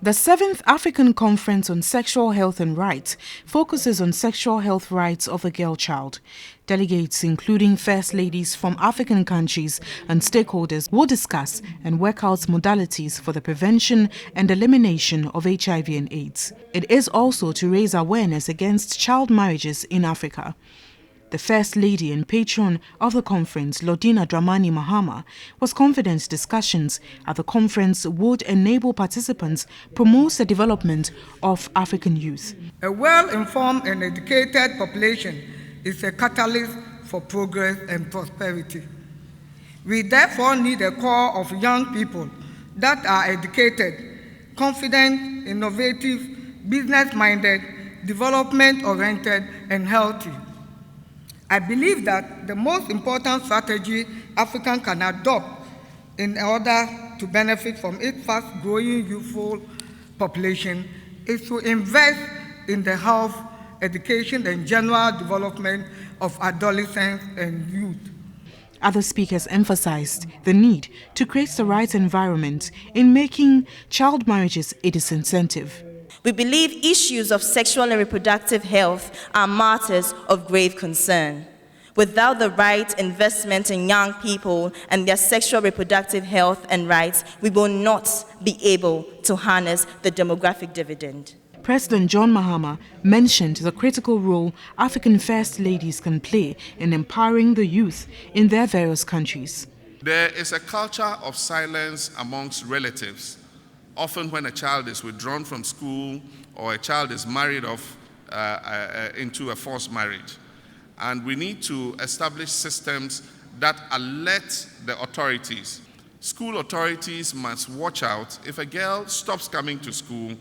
The 7th African Conference on Sexual Health and Rights focuses on sexual health rights of the girl child. Delegates, including First Ladies from African countries and stakeholders, will discuss and work out modalities for the prevention and elimination of HIV and AIDS. It is also to raise awareness against child marriages in Africa. The First Lady and patron of the conference, Lordina Dramani Mahama, was confident discussions at the conference would enable participants promote the development of African youth. A well-informed and educated population is a catalyst for progress and prosperity. We therefore need a core of young people that are educated, confident, innovative, business-minded, development-oriented, and healthy. I believe that the most important strategy Africa can adopt in order to benefit from its fast-growing youthful population is to invest in the health, education, and general development of adolescents and youth. Other speakers emphasized the need to create the right environment in making child marriages a disincentive. We believe issues of sexual and reproductive health are matters of grave concern. Without the right investment in young people and their sexual reproductive health and rights, we will not be able to harness the demographic dividend. President John Mahama mentioned the critical role African First Ladies can play in empowering the youth in their various countries. There is a culture of silence amongst relatives. Often when a child is withdrawn from school or a child is married off into a forced marriage. And we need to establish systems that alert the authorities. School authorities must watch out. If a girl stops coming to school,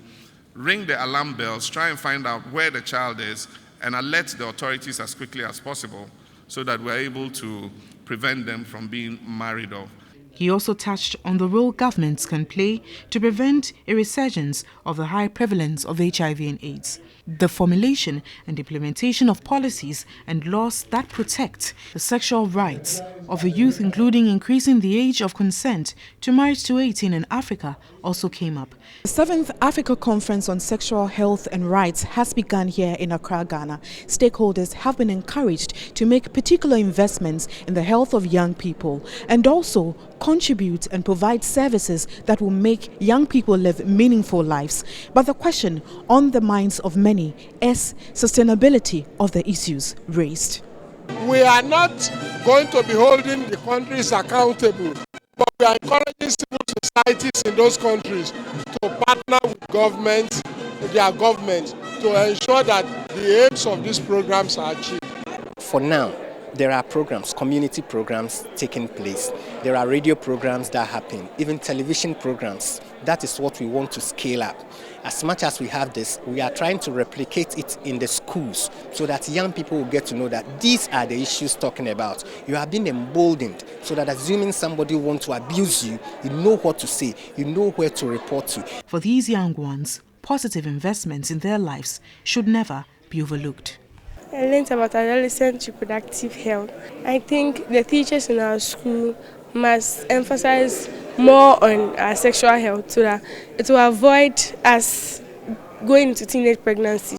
ring the alarm bells, try and find out where the child is, and alert the authorities as quickly as possible so that we're able to prevent them from being married off. He also touched on the role governments can play to prevent a resurgence of the high prevalence of HIV and AIDS. The formulation and implementation of policies and laws that protect the sexual rights of the youth, including increasing the age of consent to marriage to 18 in Africa, also came up. The 7th Africa Conference on Sexual Health and Rights has begun here in Acshr, Ghana. Stakeholders have been encouraged to make particular investments in the health of young people and also contribute and provide services that will make young people live meaningful lives. But the question on the minds of many is sustainability of the issues raised. We are not going to be holding the countries accountable, but we are encouraging civil societies in those countries to partner with governments, their governments, to ensure that the aims of these programs are achieved. For now, there are programs, community programs taking place. There are radio programs that happen, even television programs. That is what we want to scale up. As much as we have this, we are trying to replicate it in the schools so that young people will get to know that these are the issues talking about. You have been emboldened so that assuming somebody wants to abuse you, you know what to say, you know where to report to. For these young ones, positive investments in their lives should never be overlooked. I learned about adolescent reproductive health. I think the teachers in our school must emphasize more on our sexual health so that it will avoid us going into teenage pregnancy.